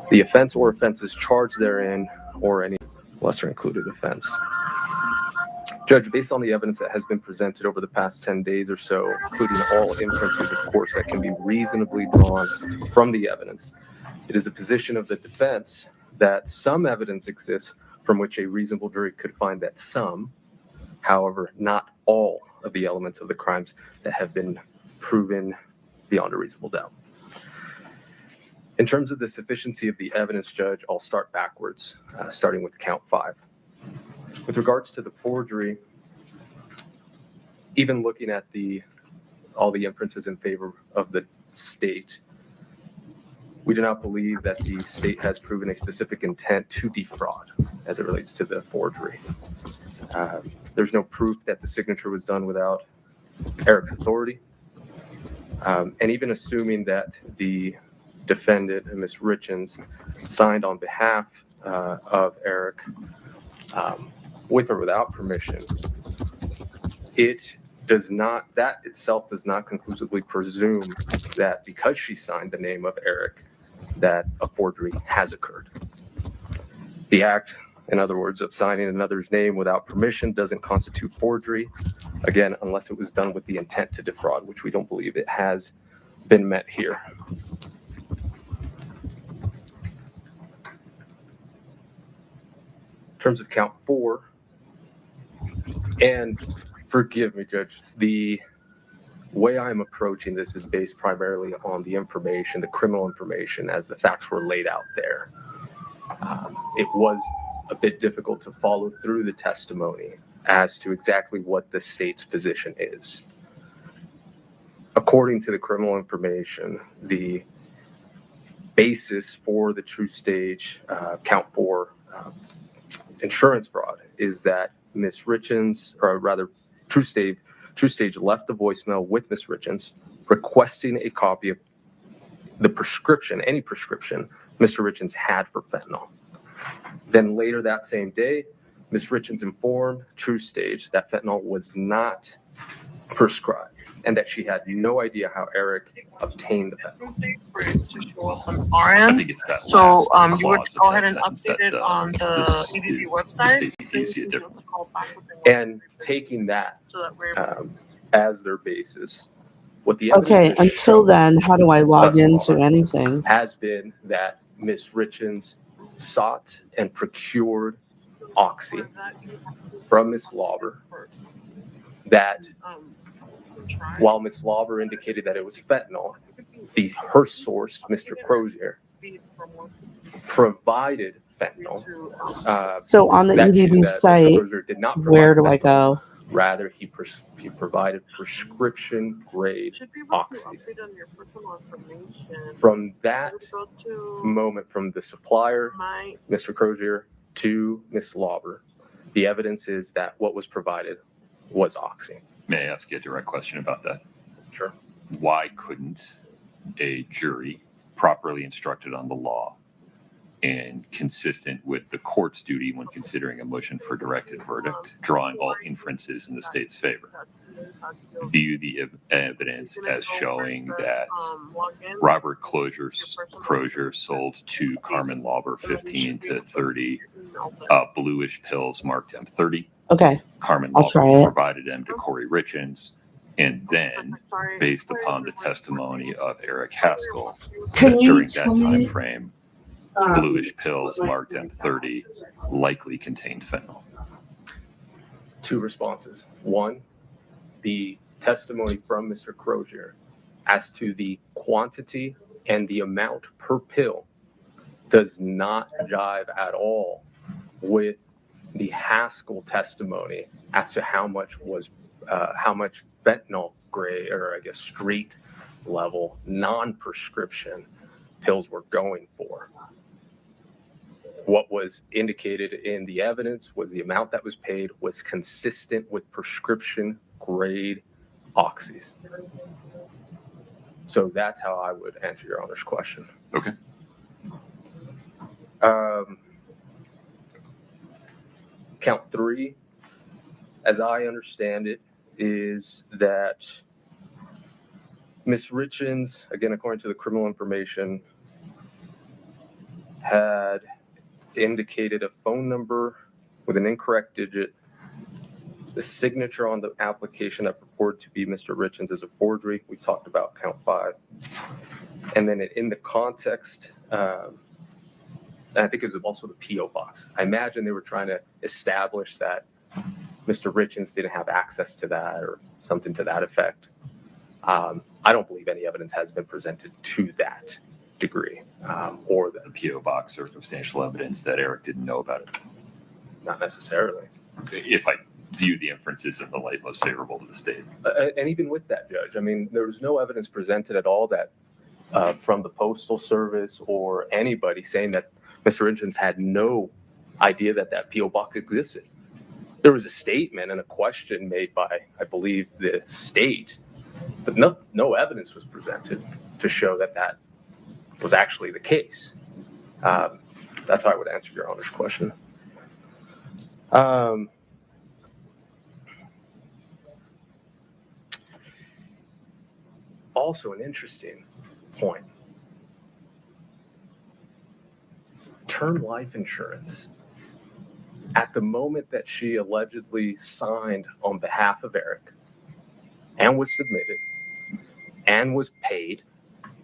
the offense or offenses charged therein, or any lesser included offense. Judge, based on the evidence that has been presented over the past 10 days or so, including all inferences, of course, that can be reasonably drawn from the evidence, it is a position of the defense that some evidence exists from which a reasonable jury could find that some, however, not all of the elements of the crimes that have been proven beyond a reasonable doubt. In terms of the sufficiency of the evidence, Judge, I'll start backwards, starting with count 5. With regards to the forgery, even looking at all the inferences in favor of the state, we do not believe that the state has proven a specific intent to defraud as it relates to the forgery. There's no proof that the signature was done without Eric's authority. And even assuming that the defendant, Ms. Richins, signed on behalf of Eric with or without permission, that itself does not conclusively presume that because she signed the name of Eric, that a forgery has occurred. The act, in other words, of signing another's name without permission doesn't constitute forgery, again, unless it was done with the intent to defraud, which we don't believe it has been met here. In terms of count 4, and forgive me, Judge, the way I'm approaching this is based primarily on the information, the criminal information, as the facts were laid out there. It was a bit difficult to follow through the testimony as to exactly what the state's position is. According to the criminal information, the basis for the true stage count 4 insurance fraud is that Ms. Richins, or rather True Stage left the voicemail with Ms. Richins requesting a copy of the prescription, any prescription Mr. Richins had for fentanyl. Then later that same day, Ms. Richins informed True Stage that fentanyl was not prescribed and that she had no idea how Eric obtained the fentanyl. I think it's that So last you would clause of go that ahead and sentence update it that, on the this EDD is- website. the state see it differently. And taking that So that we're as their basis, what the evidence Okay, has until shown then, how do I log thus into far anything? has been that Ms. Richins sought and procured oxy from Ms. Lauber, that while Ms. Lauber indicated that it was fentanyl, her source, Mr. Crozier, provided fentanyl. So on the that EDD Mr. site, Crozier did not provide where do I fentanyl. go? Rather, he provided prescription grade oxy. From that moment, from the supplier, Mr. Crozier, to Ms. Lauber, the evidence is that what was provided was oxy. May I ask you a direct question about that? Sure. Why couldn't a jury, properly instructed on the law and consistent with the court's duty when considering a motion for directed verdict, drawing all inferences in the state's favor, view the evidence as showing that Robert Crozier sold to Carmen Lauber 15 to 30 bluish pills marked M30. Okay, Carmen I'll try Lauber it. provided them to Kouri Richins, and then, based upon the testimony of Eric Haskell, Can that you during that tell time me, frame, bluish pills marked M30 likely contained fentanyl. Two responses. One, the testimony from Mr. Crozier as to the quantity and the amount per pill does not jive at all with the Haskell testimony as to how much fentanyl grade, or I guess street level non-prescription pills were going for. What was indicated in the evidence was the amount that was paid was consistent with prescription grade oxys. So that's how I would answer your Honor's question. Okay. Count 3, as I understand it, is that Ms. Richins, again, according to the criminal information, had indicated a phone number with an incorrect digit, the signature on the application that purported to be Mr. Richins is a forgery. We talked about count 5. And then in the context, and I think it was also the P.O. box. I imagine they were trying to establish that Mr. Richins didn't have access to that or something to that effect. I don't believe any evidence has been presented to that degree, or The P.O. box, circumstantial evidence that Eric didn't know about it. not necessarily. If I view the inferences in the light most favorable to the state. And even with that, Judge, I mean, there was no evidence presented at all that from the Postal Service or anybody saying that Mr. Richins had no idea that that P.O. box existed. There was a statement and a question made by, I believe, the state, but no evidence was presented to show that that was actually the case. That's how I would answer Your Honor's question. Also, an interesting point. Term life insurance. At the moment that she allegedly signed on behalf of Eric and was submitted and was paid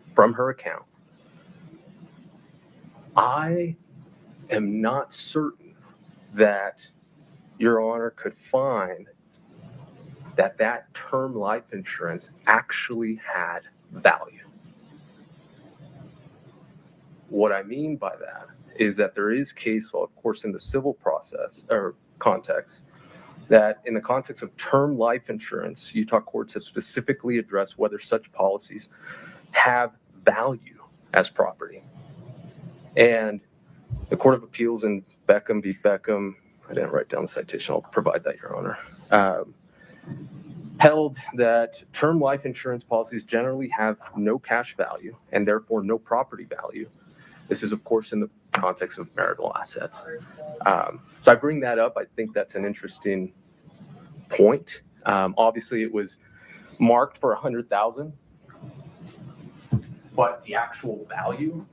from her account, I am not certain that Your Honor could find that that term life insurance actually had value. What I mean by that is that there is case law, of course, in the civil process or context, that in the context of term life insurance, Utah courts have specifically addressed whether such policies have value as property. And the Court of Appeals in Beckham v. Beckham, I didn't write down the citation, I'll provide that, Your Honor, held that term life insurance policies generally have no cash value and therefore no property value. This is, of course, in the context of marital assets. So I bring that up. I think that's an interesting point. Obviously, it was marked for $100,000, but the actual value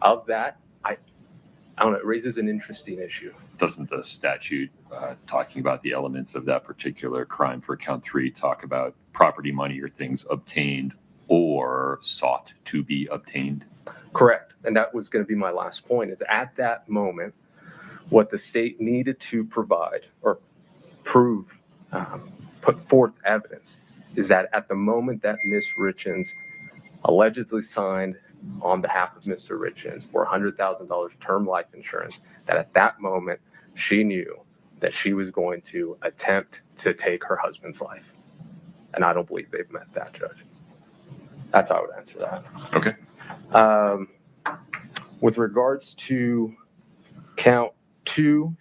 of that, I don't know, it raises an interesting issue. Doesn't the statute talking about the elements of that particular crime for count 3 talk about property, money, or things obtained or sought to be obtained? Correct. And that was going to be my last point, is at that moment, what the state needed to provide or prove, put forth evidence, is that at the moment that Ms. Richins allegedly signed on behalf of Mr. Richins for $100,000 term life insurance, that at that moment she knew that she was going to attempt to take her husband's life. And I don't believe they've met that, Judge. That's how I would answer that. Okay. With regards to count 2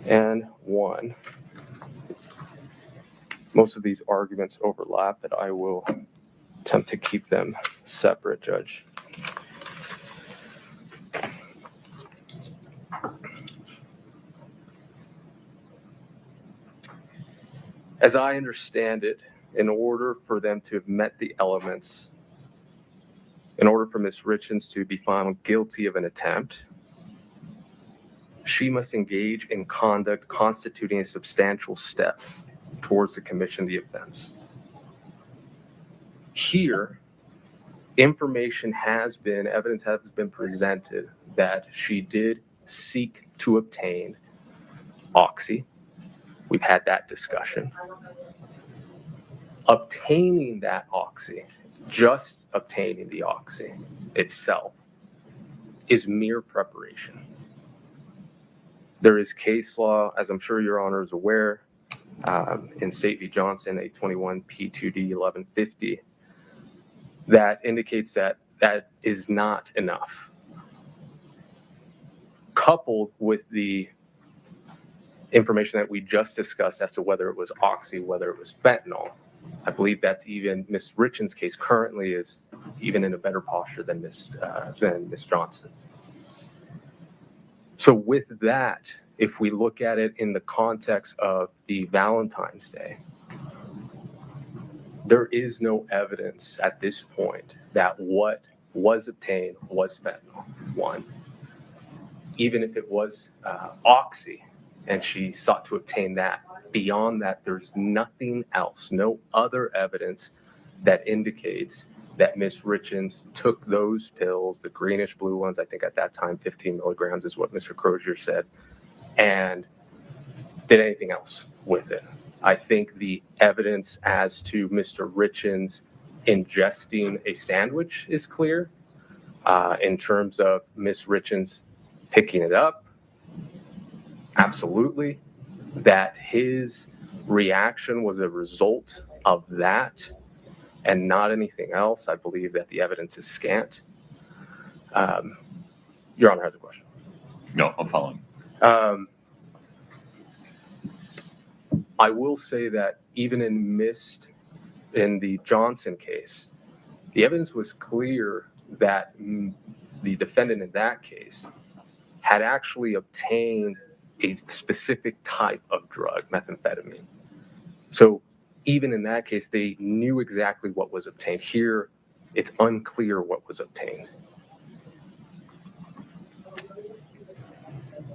and 1, most of these arguments overlap, but I will attempt to keep them separate, Judge. As I understand it, in order for them to have met the elements, in order for Ms. Richins to be found guilty of an attempt, she must engage in conduct constituting a substantial step towards the commission of the offense. Here, evidence has been presented that she did seek to obtain oxy. We've had that discussion. Obtaining that oxy, just obtaining the oxy itself, is mere preparation. There is case law, as I'm sure Your Honor is aware, in State v. Johnson, 821 P2D 1150, that indicates that that is not enough. Coupled with the information that we just discussed as to whether it was oxy, whether it was fentanyl, I believe that's even Ms. Richins' case currently is even in a better posture than Ms. Johnson. So with that, if we look at it in the context of the Valentine's Day, there is no evidence at this point that what was obtained was fentanyl. one, even if it was Oxy, and she sought to obtain that. Beyond that, there's nothing else, no other evidence that indicates that Miss Richins took those pills, the greenish blue ones, I think at that time 15 milligrams is what Mr. Crozier said, and did anything else with it. I think the evidence as to Mr. Richins ingesting a sandwich is clear. In terms of Miss Richins picking it up, absolutely. That his reaction was a result of that and not anything else, I believe that the evidence is scant. Your Honor has a question. No, I'm following. I will say that even in the Johnson case, the evidence was clear that the defendant in that case had actually obtained a specific type of drug, methamphetamine. So even in that case, they knew exactly what was obtained. Here, it's unclear what was obtained.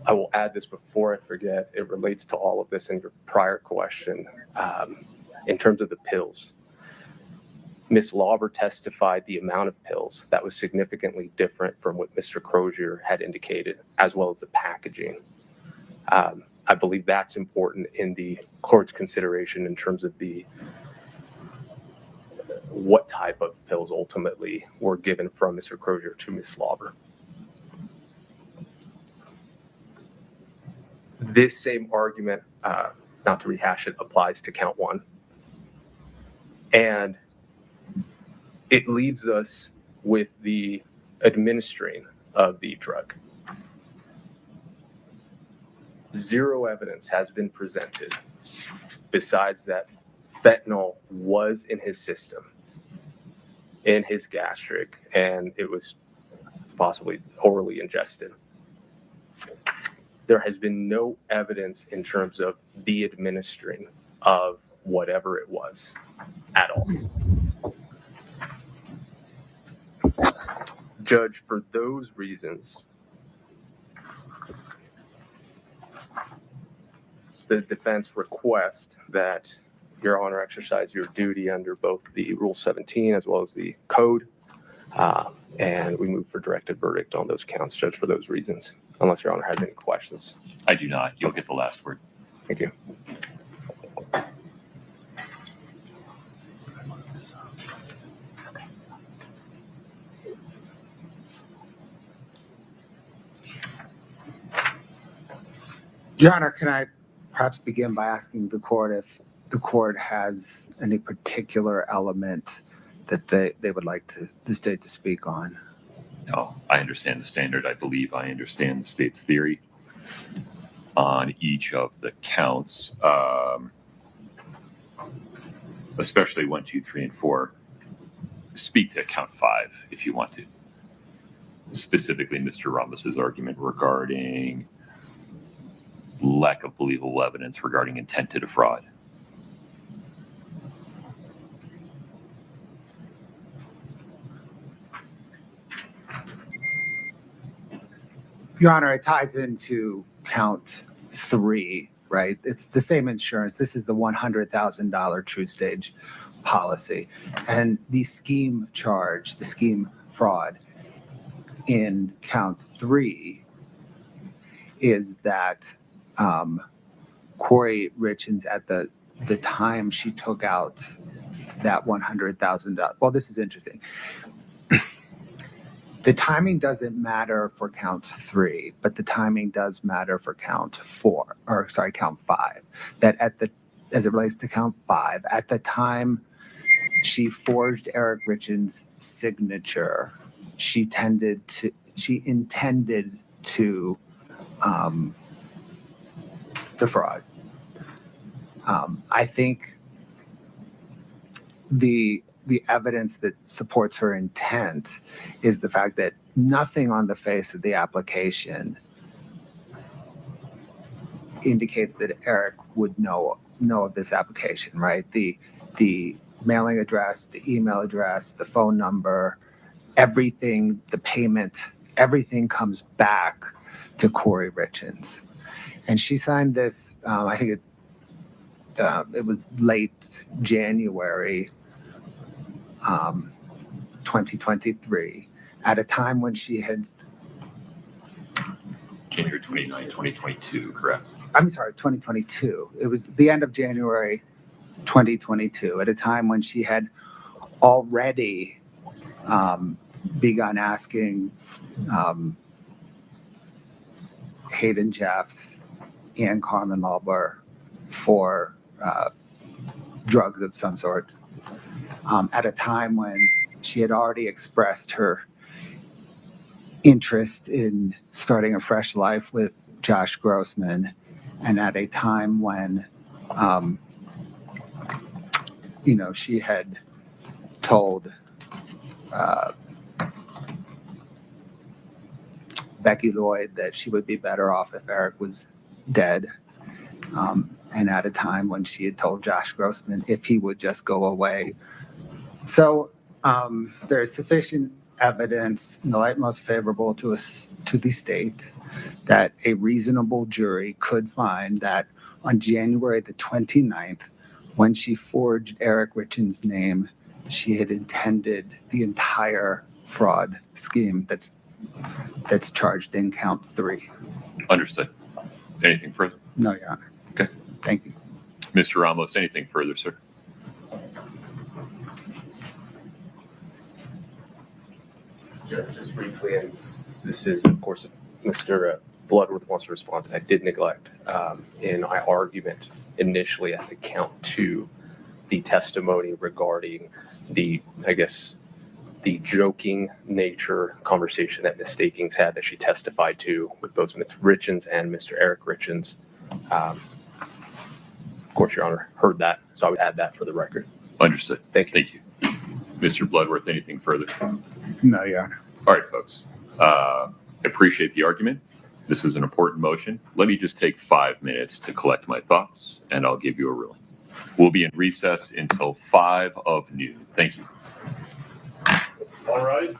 I will add this before I forget. It relates to all of this in your prior question. In terms of the pills, Ms. Lauber testified the amount of pills that was significantly different from what Mr. Crozier had indicated, as well as the packaging. I believe that's important in the court's consideration in terms of what type of pills ultimately were given from Mr. Crozier to Ms. Lauber. This same argument, not to rehash it, applies to count one. And it leaves us with the administering of the drug. Zero evidence has been presented besides that fentanyl was in his system, in his gastric, and it was possibly orally ingested. There has been no evidence in terms of the administering of whatever it was at all. Judge, for those reasons, the defense requests that Your Honor exercise your duty under both the Rule 17 as well as the code, and we move for directed verdict on those counts, Judge, for those reasons, unless Your Honor has any questions. I do not. You'll get the last word. Thank you. Your Honor, can I perhaps begin by asking the court if the court has any particular element that they would like the state to speak on? No, I understand the standard. I believe I understand the state's theory on each of the counts, especially 1, 2, 3, and 4. Speak to count 5 if you want to. Specifically, Mr. Ramos's argument regarding lack of believable evidence regarding intent to defraud. Your Honor, it ties into count 3, right? It's the same insurance. This is the $100,000 true stage policy. And the scheme charge, the scheme fraud in count 3 is that Kouri Richins, at the time she took out that $100,000. Well, this is interesting. The timing doesn't matter for count 3, but the timing does matter for count 5. That as it relates to count 5, at the time she forged Eric Richins' signature, she intended to defraud. I think the evidence that supports her intent is the fact that nothing on the face of the application indicates that Eric would know of this application, right? The mailing address, the email address, the phone number, everything, the payment, everything comes back to Kouri Richins. And she signed this, I think it was late January 2023, at a time when she had, January 29, 2022, correct? I'm sorry, 2022. It was the end of January 2022, at a time when she had already begun asking Hayden Jeffs and Carmen Lawler for drugs of some sort, at a time when she had already expressed her interest in starting a fresh life with Josh Grossman, and at a time when, she had told Becky Lloyd that she would be better off if Eric was dead. And at a time when she had told Josh Grossman if he would just go away. So there is sufficient evidence in the light most favorable to the state that a reasonable jury could find that on January the 29th, when she forged Eric Richins' name, she had intended the entire fraud scheme that's charged in count 3. Understood. Anything further? No, Your Honor. Okay. Thank you. Mr. Ramos, anything further, sir? Just briefly, and this is, of course, if Mr. Bloodworth wants to respond. I did neglect in my argument initially as to count 2, the testimony regarding the joking nature conversation that Ms. Stakings had that she testified to with both Ms. Richins and Mr. Eric Richins. Of course, Your Honor heard that, so I would add that for the record. Understood. Thank you. Thank you. Mr. Bloodworth, anything further? No, Your Honor. All right, folks. I appreciate the argument. This is an important motion. Let me just take 5 minutes to collect my thoughts, and I'll give you a ruling. We'll be in recess until 5 of noon. Thank you. All right.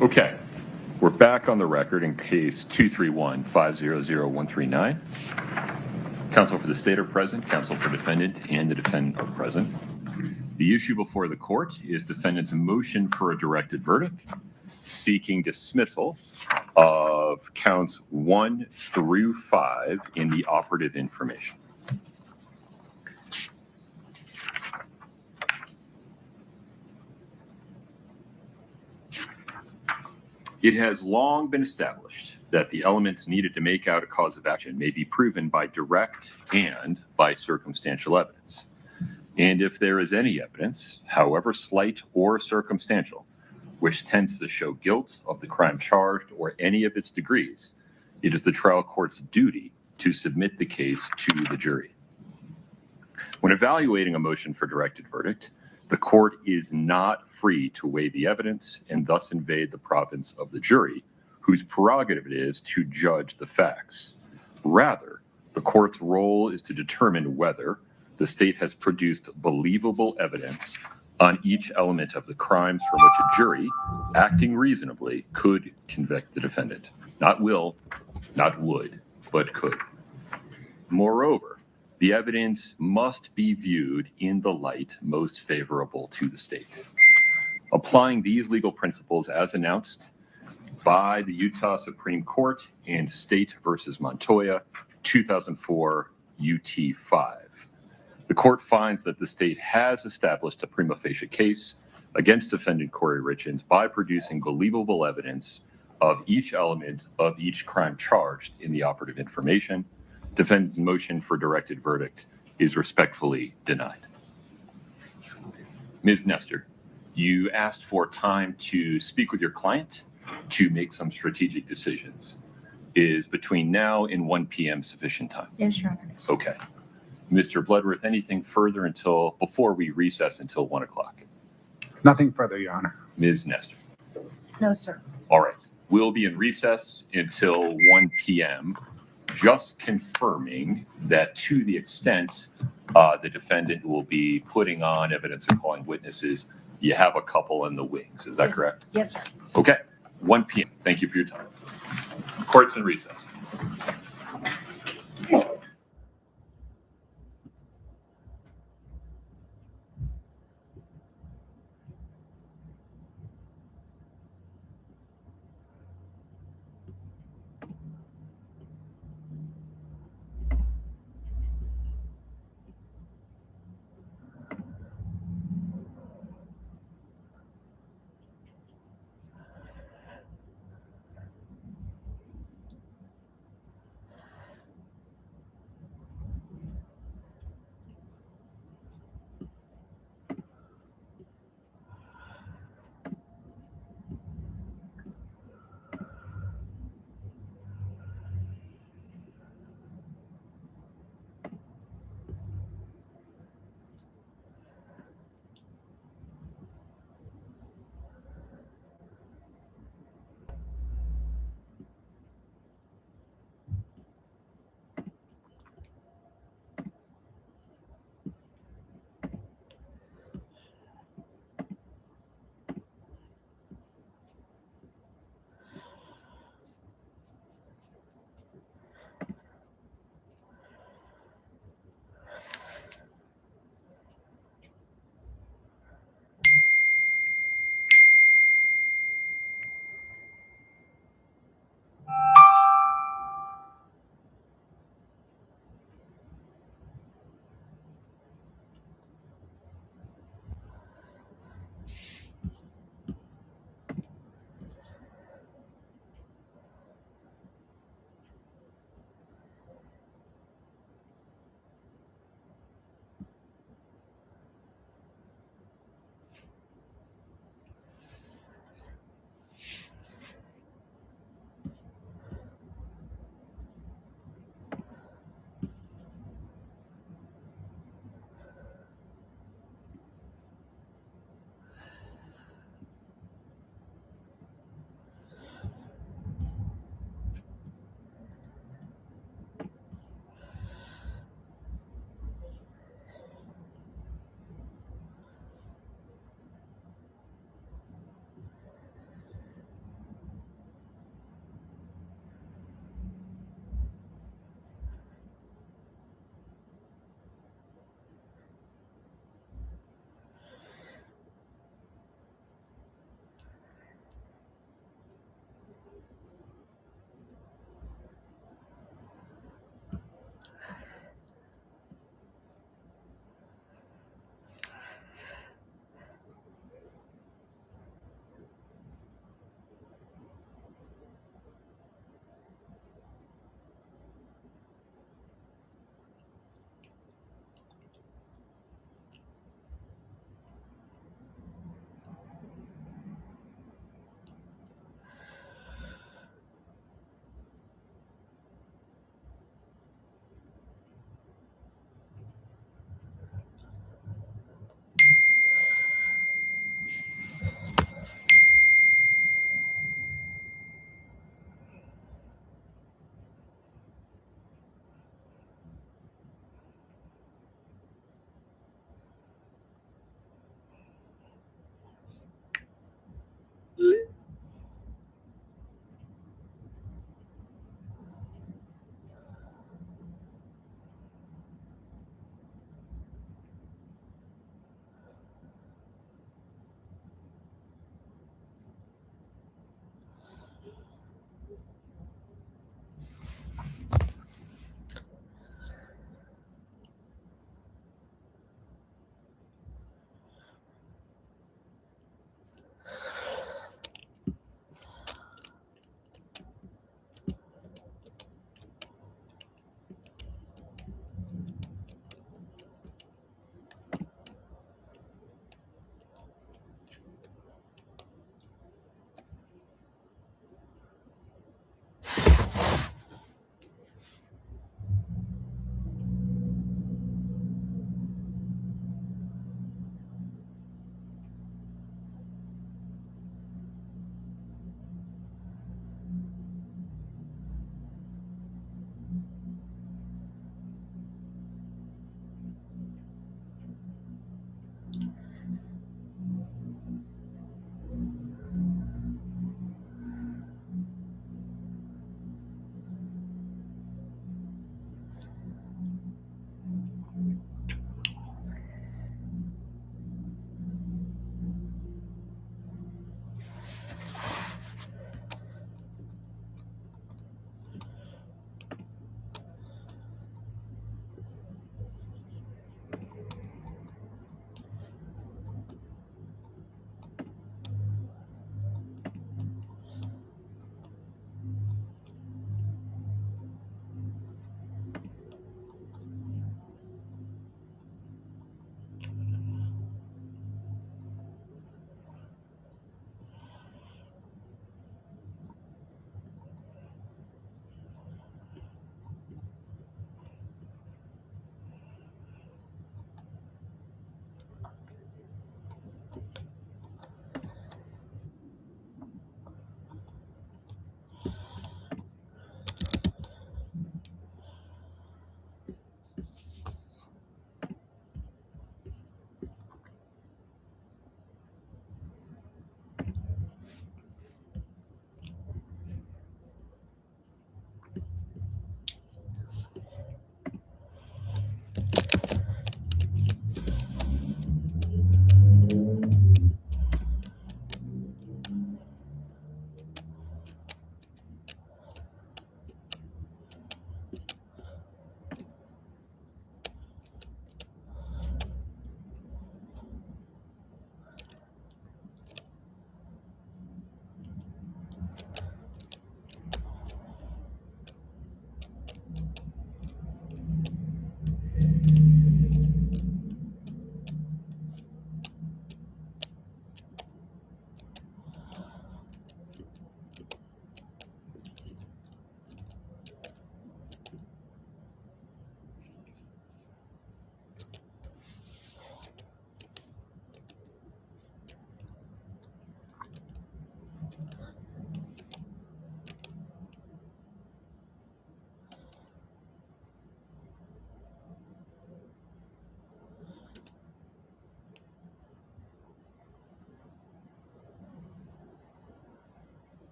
Okay, we're back on the record in case 231-500-139. Counsel for the state are present, counsel for defendant and the defendant are present. The issue before the court is defendant's motion for a directed verdict seeking dismissal of counts 1 through 5 in the operative information. It has long been established that the elements needed to make out a cause of action may be proven by direct and by circumstantial evidence. And if there is any evidence, however slight or circumstantial, which tends to show guilt of the crime charged or any of its degrees, it is the trial court's duty to submit the case to the jury. When evaluating a motion for directed verdict, the court is not free to weigh the evidence and thus invade the province of the jury, whose prerogative it is to judge the facts. Rather, the court's role is to determine whether the state has produced believable evidence on each element of the crimes from which a jury, acting reasonably, could convict the defendant. Not will, not would, but could. Moreover, the evidence must be viewed in the light most favorable to the state. Applying these legal principles as announced by the Utah Supreme Court in State versus Montoya, 2004 UT 5. The court finds that the state has established a prima facie case against defendant Kouri Richins by producing believable evidence of each element of each crime charged in the operative information. Defendant's motion for directed verdict is respectfully denied. Ms. Nestor, you asked for time to speak with your client to make some strategic decisions. Is between now and 1 p.m. sufficient time? Yes, Your Honor. Okay. Mr. Bloodworth, anything further until before we recess until 1 o'clock? Nothing further, Your Honor. Ms. Nestor. No, sir. All right. We'll be in recess until 1 p.m. Just confirming that to the extent the defendant will be putting on evidence and calling witnesses, you have a couple in the wings. Is that Yes. correct? Yes, sir. Okay. 1 p.m. Thank you for your time. Court's in recess.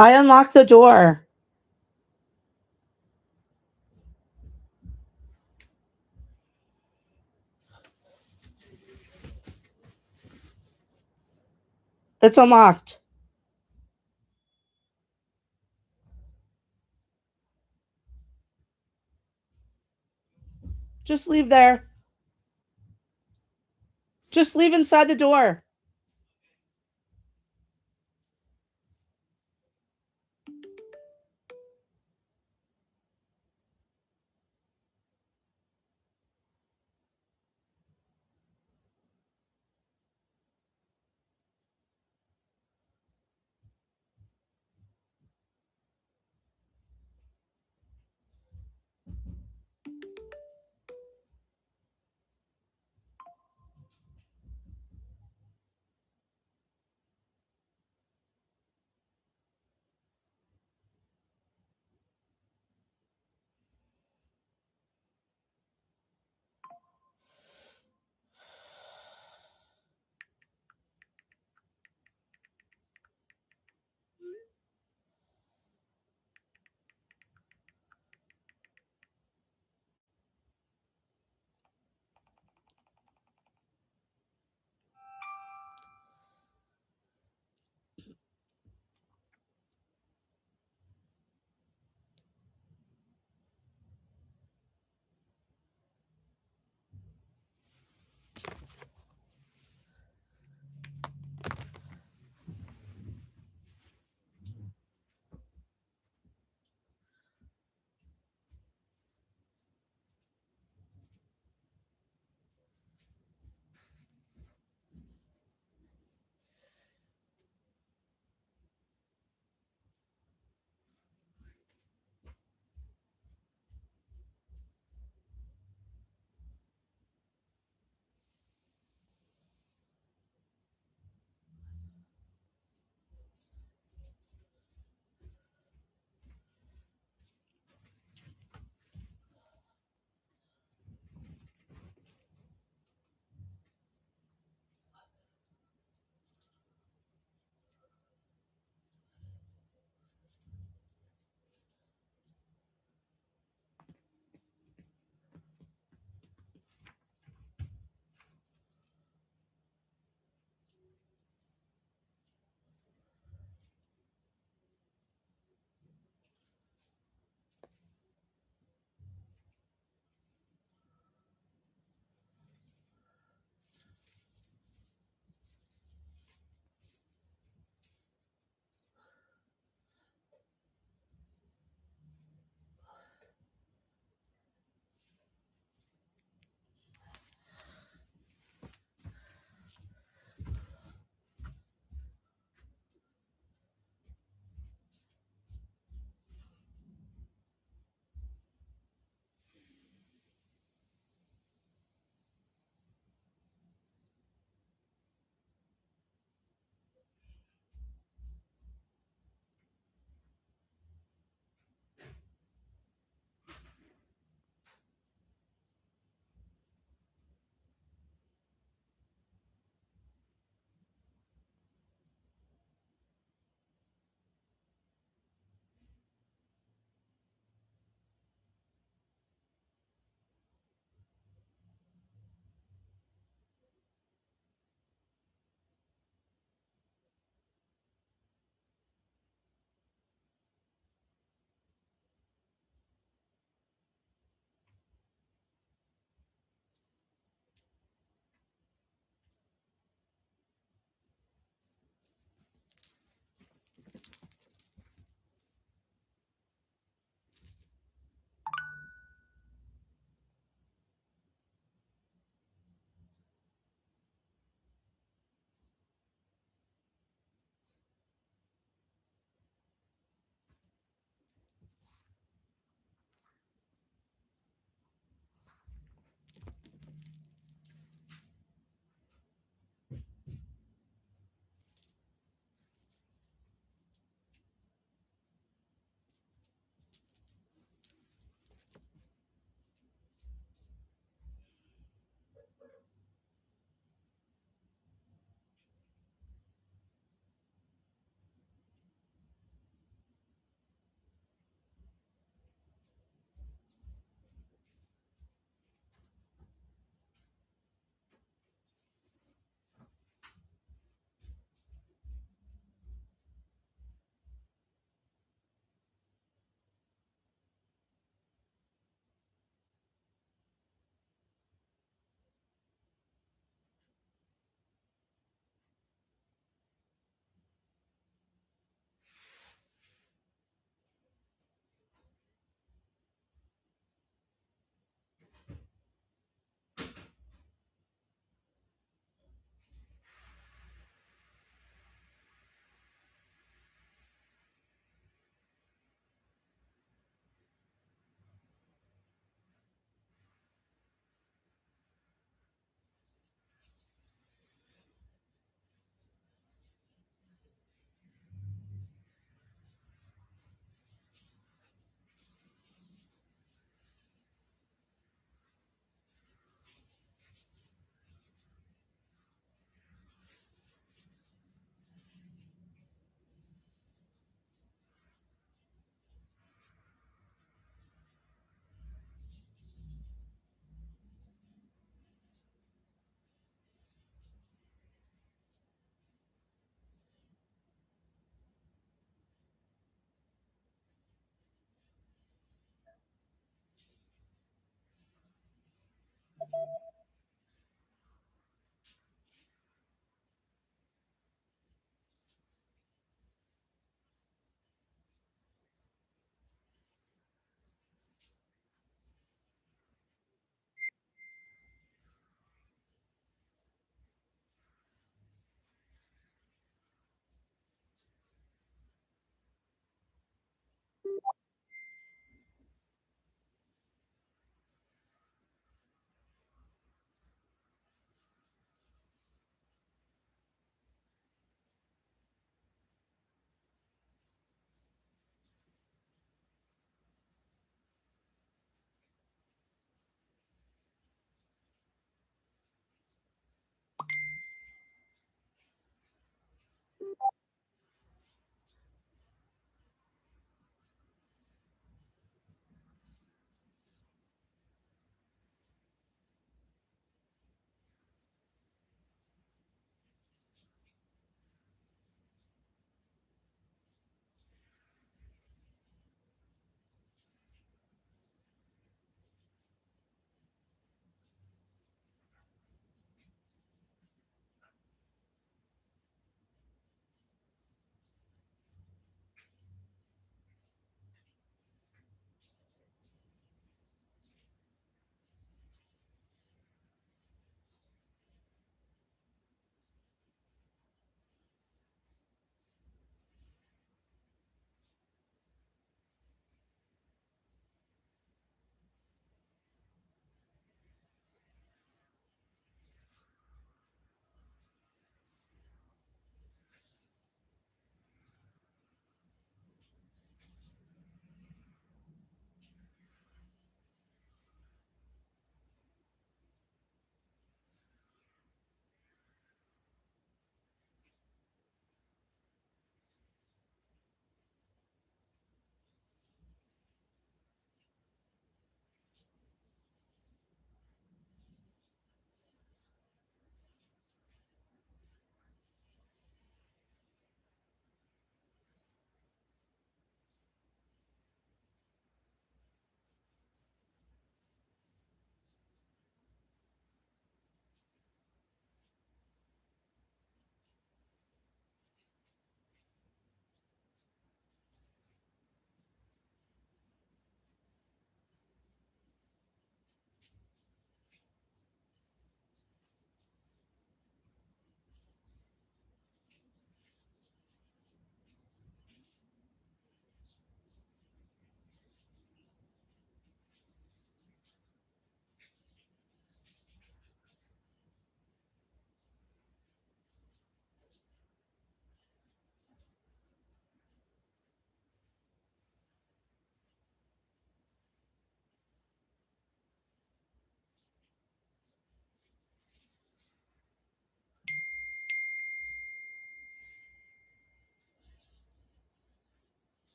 I unlocked the door. It's unlocked. Just leave there. Just leave inside the door.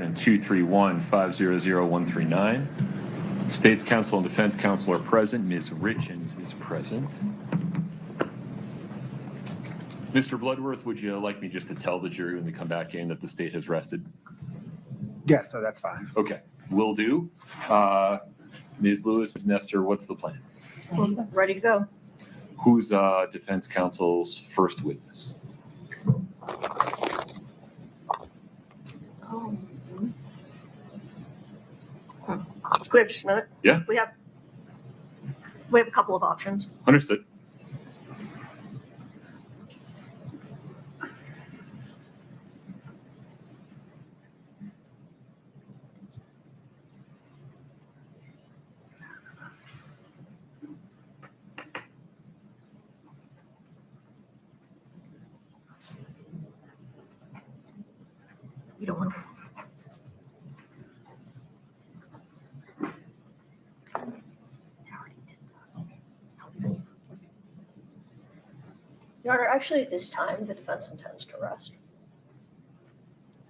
231-500-139. State's Counsel and Defense Counsel are present. Ms. Richins is present. Mr. Bloodworth, would you like me just to tell the jury when they come back in that the state has rested? Yes, so that's fine. Okay, will do. Ms. Lewis, Ms. Nestor, what's the plan? Ready to go. Who's defense counsel's first witness? Wait just a minute. Yeah. We have a couple of options. Understood. You don't want to. Your Honor, actually, at this time, the defense intends to rest,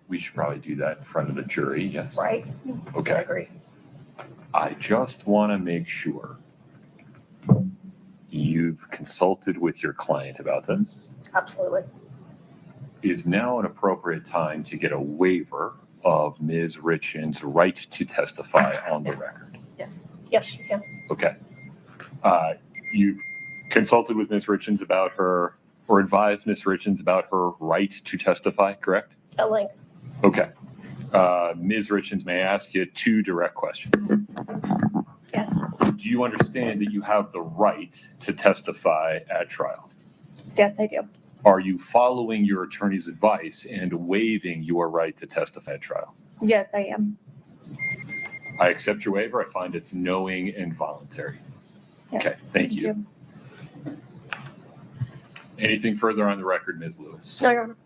We should probably do that in front of the jury, yes? right? I Okay. agree. I just want to make sure you've consulted with your client about this. Absolutely. Is now an appropriate time to get a waiver of Ms. Richins' right to testify on the Yes. record? Yes. Yes, you can. Okay. You've consulted with Ms. Richins about her, or advised Ms. Richins about her right to testify, correct? At length. Okay. Ms. Richins, may I ask you 2 direct questions? Yes. Do you understand that you have the right to testify at trial? Yes, I do. Are you following your attorney's advice and waiving your right to testify at trial? Yes, I am. I accept your waiver. I find it's knowing and voluntary. Yeah. Okay, thank you. Anything further on the record, Ms. Lewis? No, Your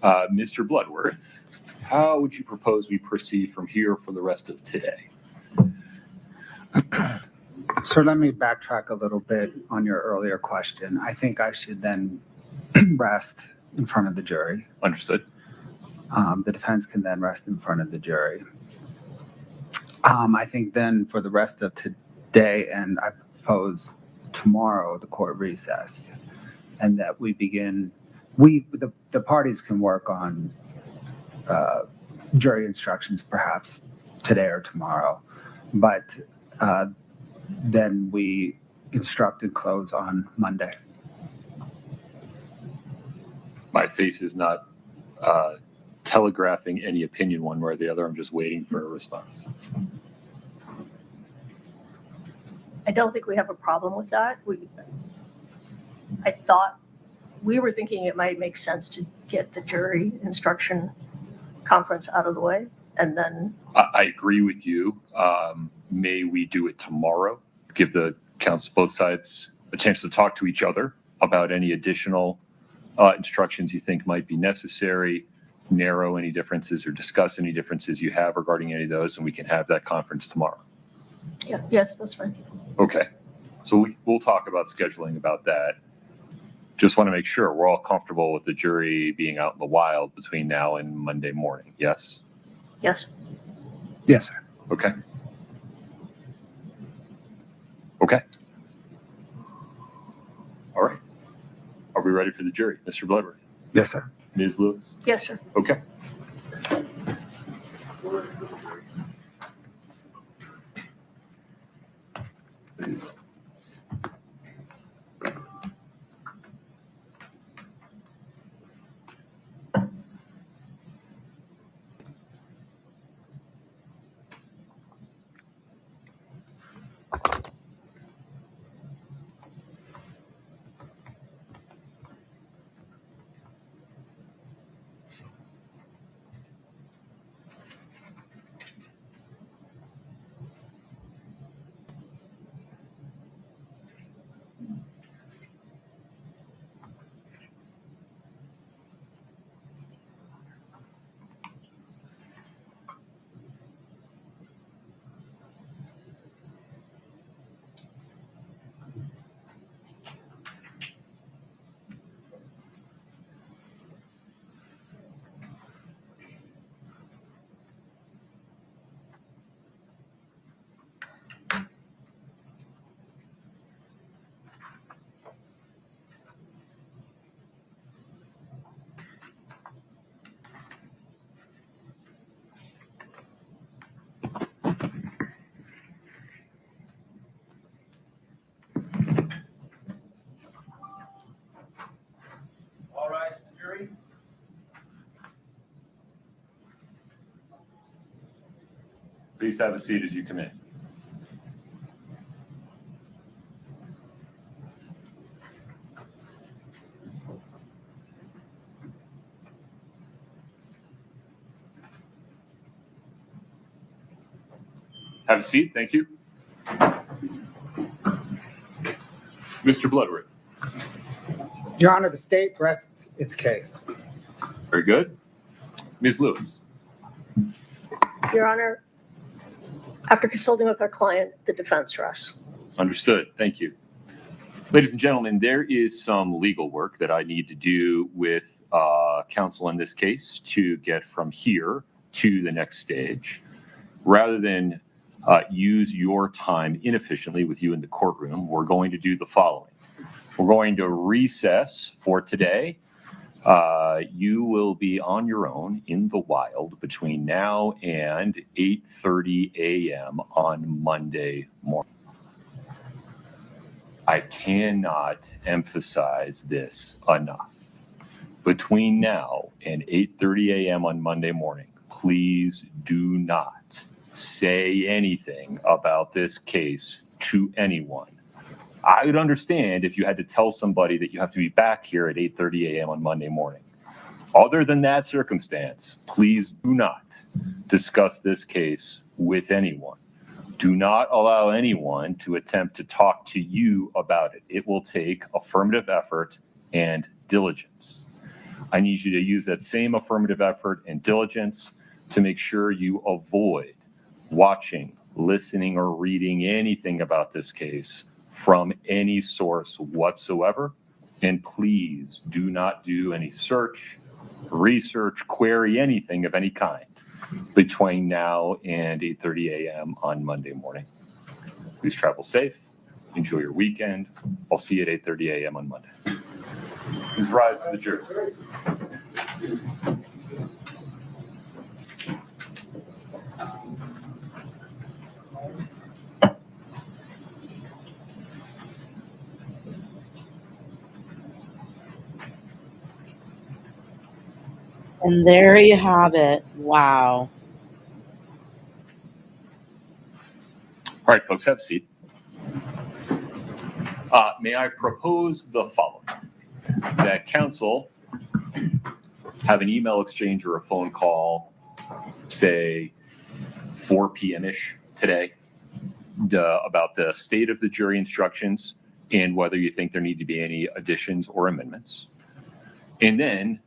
Honor. Mr. Bloodworth, how would you propose we proceed from here for the rest of today? So let me backtrack a little bit on your earlier question. I think I should then rest in front of the jury. Understood. The defense can then rest in front of the jury. I think then for the rest of today, and I propose tomorrow, the court recess, and that we begin, the parties can work on jury instructions perhaps today or tomorrow, but then we instruct and close on Monday. My face is not telegraphing any opinion one way or the other. I'm just waiting for a response. I don't think we have a problem with that. I thought, we were thinking it might make sense to get the jury instruction conference out of the way and then. I agree with you. May we do it tomorrow? Give the counsel, both sides, a chance to talk to each other about any additional instructions you think might be necessary, narrow any differences or discuss any differences you have regarding any of those, and we can have that conference tomorrow. Yeah, yes, that's fine. Okay. So we'll talk about scheduling about that. Just want to make sure we're all comfortable with the jury being out in the wild between now and Monday morning. Yes? Yes. Yes, sir. Okay. Okay. All right. Are we ready for the jury? Mr. Bloodworth? Yes, sir. Ms. Lewis? Yes, sir. Okay. Please have a seat as you come in. Have a seat. Thank you. Mr. Bloodworth. Your Honor, the state rests its case. Very good. Ms. Lewis. Your Honor, after consulting with our client, the defense rests. Understood. Thank you. Ladies and gentlemen, there is some legal work that I need to do with counsel in this case to get from here to the next stage. Rather than use your time inefficiently with you in the courtroom, we're going to do the following. We're going to recess for today. You will be on your own in the wild between now and 8:30 a.m. on Monday morning. I cannot emphasize this enough. Between now and 8:30 a.m. on Monday morning, please do not say anything about this case to anyone. I would understand if you had to tell somebody that you have to be back here at 8:30 a.m. on Monday morning. Other than that circumstance, please do not discuss this case with anyone. Do not allow anyone to attempt to talk to you about it. It will take affirmative effort and diligence. I need you to use that same affirmative effort and diligence to make sure you avoid watching, listening, or reading anything about this case from any source whatsoever. And please do not do any search, research, query, anything of any kind between now and 8:30 a.m. on Monday morning. Please travel safe. Enjoy your weekend. I'll see you at 8:30 a.m. on Monday. Please rise to the jury. And there you have it. Wow. All right, folks, have a seat. May I propose the following? That counsel have an email exchange or a phone call, say 4 p.m.-ish today, about the state of the jury instructions and whether you think there need to be any additions or amendments. And then,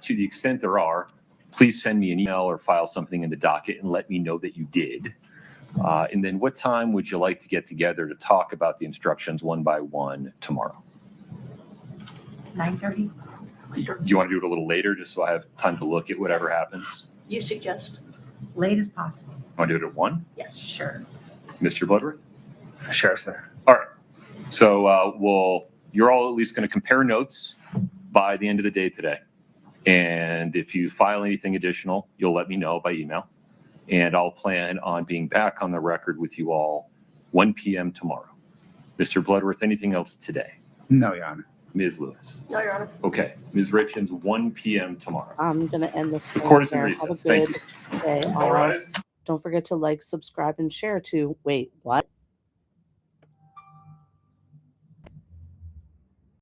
to the extent there are, please send me an email or file something in the docket and let me know that you did. And then what time would you like to get together to talk about the instructions one by one tomorrow? 9:30. Do you want to do it a little later just so I have time to look at whatever happens? You suggest? Late as possible. Want to do it at 1? Yes. Sure. Mr. Bloodworth? Sure, sir. All right. So you're all at least going to compare notes by the end of the day today. And if you file anything additional, you'll let me know by email. And I'll plan on being back on the record with you all 1 p.m. tomorrow. Mr. Bloodworth, anything else today? No, Your Honor. Ms. Lewis? No, Your Honor. Okay. Ms. Richins, 1 p.m. tomorrow. I'm going to end this. The right court is in there. recess. Have a Thank good you. day. All right. Don't forget to like, subscribe, and share too. Wait, what?